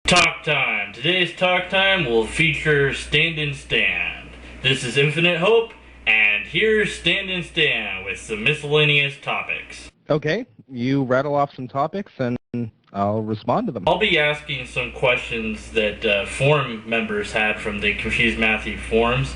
Talk Time. Today's Talk Time will feature Stand and Stand. This is Infinite Hope, and here's Stand and Stand with some miscellaneous topics. Okay, you rattle off some topics and I'll respond to them. I'll be asking some questions that forum members had from the Confused Matthew forums.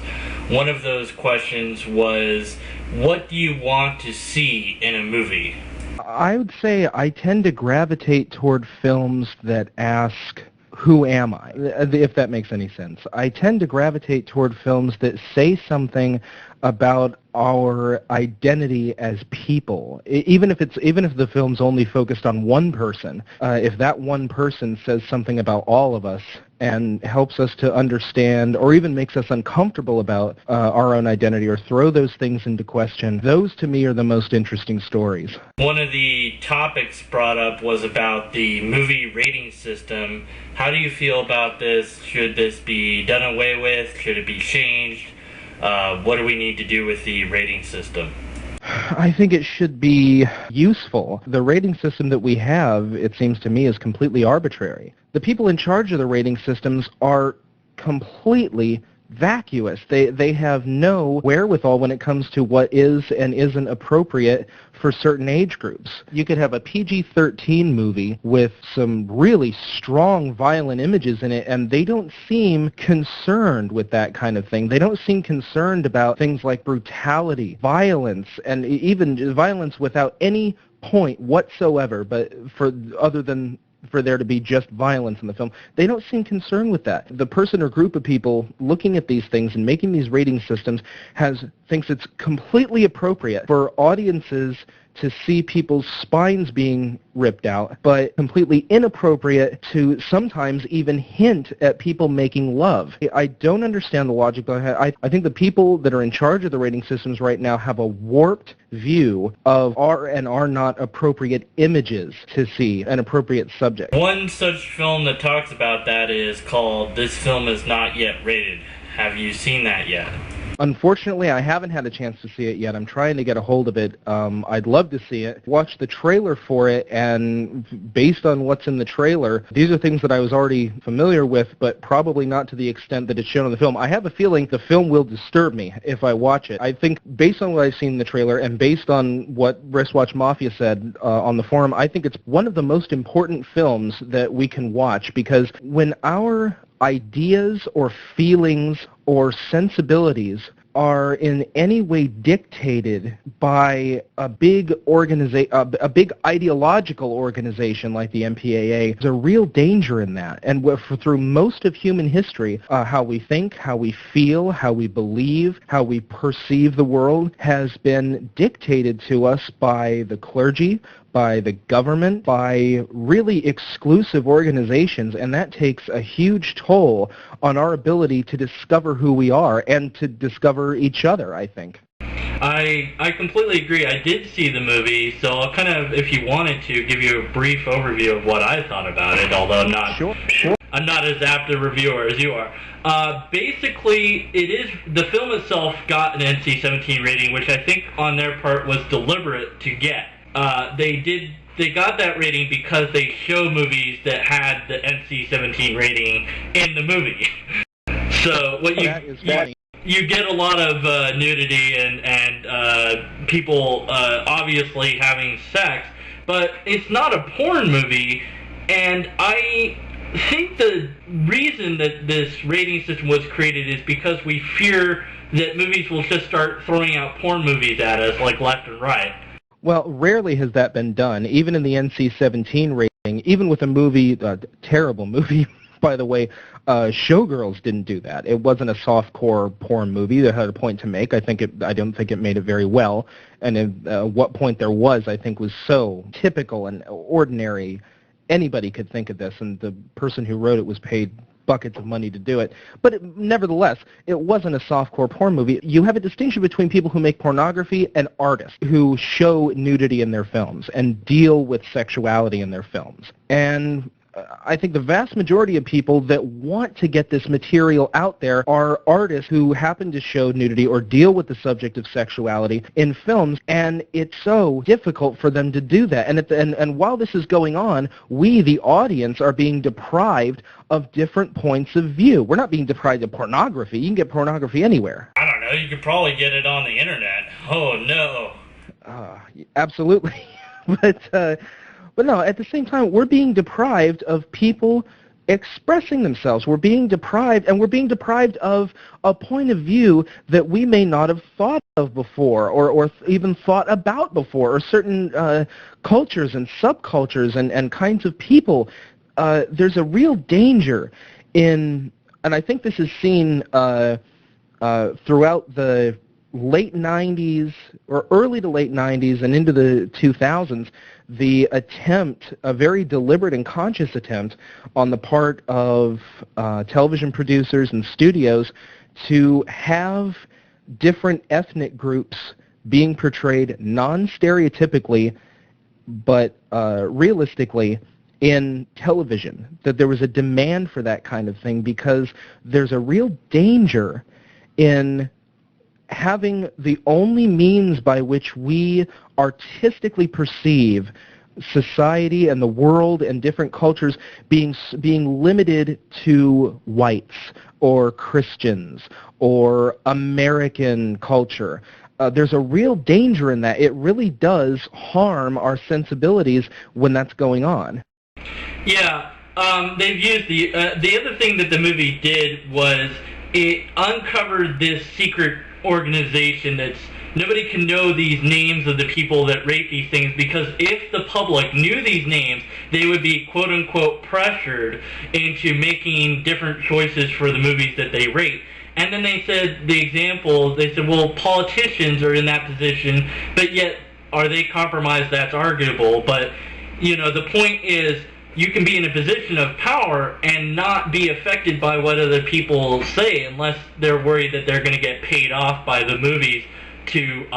One of those questions was, what do you want to see in a movie? I would say I tend to gravitate toward films that ask, who am I? If that makes any sense. I tend to gravitate toward films that say something about our identity as people. Even if the film's only focused on one person, if that one person says something about all of us and helps us to understand or even makes us uncomfortable about our own identity or throw those things into question, those to me are the most interesting stories. One of the topics brought up was about the movie rating system. How do you feel about this? Should this be done away with? Should it be changed? What do we need to do with the rating system? I think it should be useful. The rating system that we have, it seems to me, is completely arbitrary. The people in charge of the rating systems are completely vacuous. They have no wherewithal when it comes to what is and isn't appropriate for certain age groups. You could have a PG-13 movie with some really strong violent images in it, and they don't seem concerned with that kind of thing. They don't seem concerned about things like brutality, violence, and even violence without any point whatsoever, but other than for there to be just violence in the film. They don't seem concerned with that. The person or group of people looking at these things and making these rating systems thinks it's completely appropriate for audiences to see people's spines being ripped out, but completely inappropriate to sometimes even hint at people making love. I don't understand the logic behind it. I think the people that are in charge of the rating systems right now have a warped view of are and are not appropriate images to see, an appropriate subject. One such film that talks about that is called This Film Is Not Yet Rated. Have you seen that yet? Unfortunately, I haven't had a chance to see it yet. I'm trying to get a hold of it. I'd love to see it. Watch the trailer for it, and based on what's in the trailer, these are things that I was already familiar with, but probably not to the extent that it's shown in the film. I have a feeling the film will disturb me if I watch it. I think based on what I've seen in the trailer and based on what Wristwatch Mafia said on the forum, I think it's one of the most important films that we can watch, because when our ideas or feelings or sensibilities are in any way dictated by a big ideological organization like the MPAA, there's a real danger in that. And through most of human history, how we think, how we feel, how we believe, how we perceive the world has been dictated to us by the clergy, by the government, by really exclusive organizations, and that takes a huge toll on our ability to discover who we are and to discover each other, I think. I completely agree. I did see the movie, so I'll kind of, if you wanted to, give you a brief overview of what I thought about it, although I'm not as apt a reviewer as you are. Basically, the film itself got an NC-17 rating, which I think on their part was deliberate to get. They got that rating because they show movies that had the NC-17 rating in the movie. So you get a lot of nudity and people obviously having sex, but it's not a porn movie. And I think the reason that this rating system was created is because we fear that movies will just start throwing out porn movies at us like left and right. Well, rarely has that been done. Even in the NC-17 rating, even with a movie, a terrible movie, by the way, Showgirls didn't do that. It wasn't a softcore porn movie that had a point to make. I don't think it made it very well. And what point there was, I think, was so typical and ordinary. Anybody could think of this, and the person who wrote it was paid buckets of money to do it. But nevertheless, it wasn't a softcore porn movie. You have a distinction between people who make pornography and artists who show nudity in their films and deal with sexuality in their films. And I think the vast majority of people that want to get this material out there are artists who happen to show nudity or deal with the subject of sexuality in films, and it's so difficult for them to do that. And while this is going on, we, the audience, are being deprived of different points of view. We're not being deprived of pornography. You can get pornography anywhere. I don't know. You could probably get it on the internet. Oh, no. Absolutely. But no, at the same time, we're being deprived of people expressing themselves. We're being deprived, and we're being deprived of a point of view that we may not have thought of before, or even thought about before, or certain cultures and subcultures and kinds of people. There's a real danger in, and I think this is seen throughout the late 90s, or early to late 90s and into the 2000s, the attempt, a very deliberate and conscious attempt on the part of television producers and studios to have different ethnic groups being portrayed non-stereotypically but realistically in television, that there was a demand for that kind of thing because there's a real danger in having the only means by which we artistically perceive society and the world and different cultures being limited to whites or Christians or American culture. There's a real danger in that. It really does harm our sensibilities when that's going on. Yeah, they've used the other thing that the movie did was it uncovered this secret organization that's nobody can know these names of the people that rape these things, because if the public knew these names, they would be quote-unquote pressured into making different choices for the movies that they rate. And then they said the examples, they said, well, politicians are in that position, but yet are they compromised? That's arguable. But, you know, the point is you can be in a position of power and not be affected by what other people say unless they're worried that they're going to get paid off by the movies to,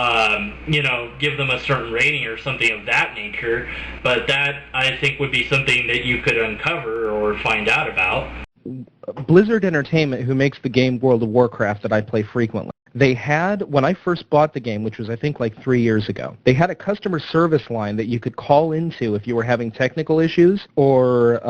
you know, give them a certain rating or something of that nature. But that, I think, would be something that you could uncover or find out about. Blizzard Entertainment, who makes the game World of Warcraft that I play frequently, they had, when I first bought the game, which was I think like 3 years ago, they had a customer service line that you could call into if you were having technical issues or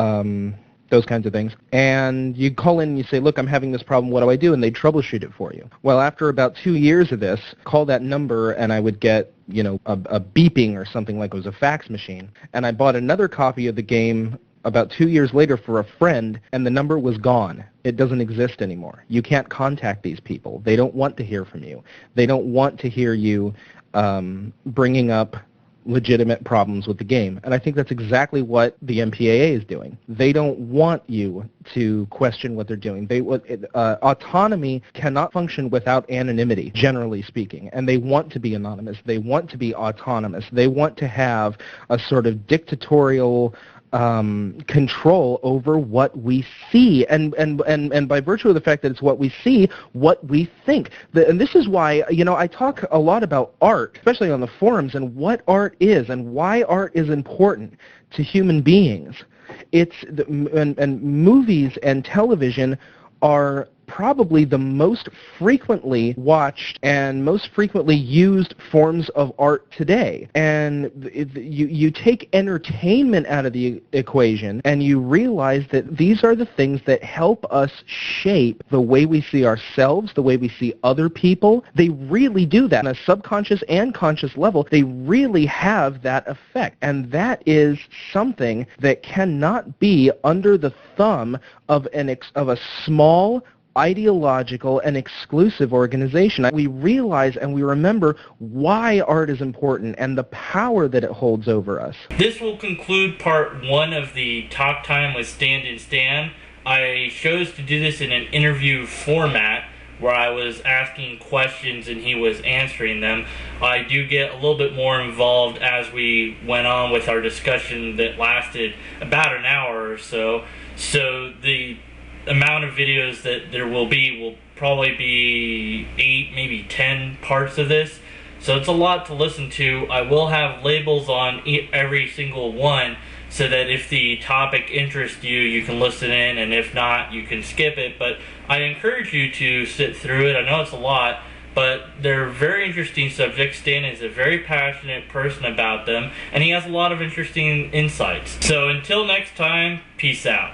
those kinds of things. And you call in and you say, look, I'm having this problem, what do I do? And they'd troubleshoot it for you. Well, after about 2 years of this, call that number and I would get, you know, a beeping or something like it was a fax machine. And I bought another copy of the game about 2 years later for a friend, and the number was gone. It doesn't exist anymore. You can't contact these people. They don't want to hear from you. They don't want to hear you bringing up legitimate problems with the game. And I think that's exactly what the MPAA is doing. They don't want you to question what they're doing. Autonomy cannot function without anonymity, generally speaking. And they want to be anonymous. They want to be autonomous. They want to have a sort of dictatorial control over what we see, and by virtue of the fact that it's what we see, what we think. And this is why, you know, I talk a lot about art, especially on the forums, and what art is and why art is important to human beings. And movies and television are probably the most frequently watched and most frequently used forms of art today. And you take entertainment out of the equation and you realize that these are the things that help us shape the way we see ourselves, the way we see other people. They really do that on a subconscious and conscious level. They really have that effect. And that is something that cannot be under the thumb of a small, ideological and exclusive organization. We realize and we remember why art is important and the power that it holds over us. This will conclude part 1 of the Talk Time with Stan and Stan. I chose to do this in an interview format where I was asking questions and he was answering them. I do get a little bit more involved as we went on with our discussion that lasted about an hour or so. So the amount of videos that there will probably be 8, maybe 10 parts of this. So it's a lot to listen to. I will have labels on every single one so that if the topic interests you, you can listen in, and if not, you can skip it. But I encourage you to sit through it. I know it's a lot, but they're very interesting subjects. Stan is a very passionate person about them, and he has a lot of interesting insights. So until next time, peace out.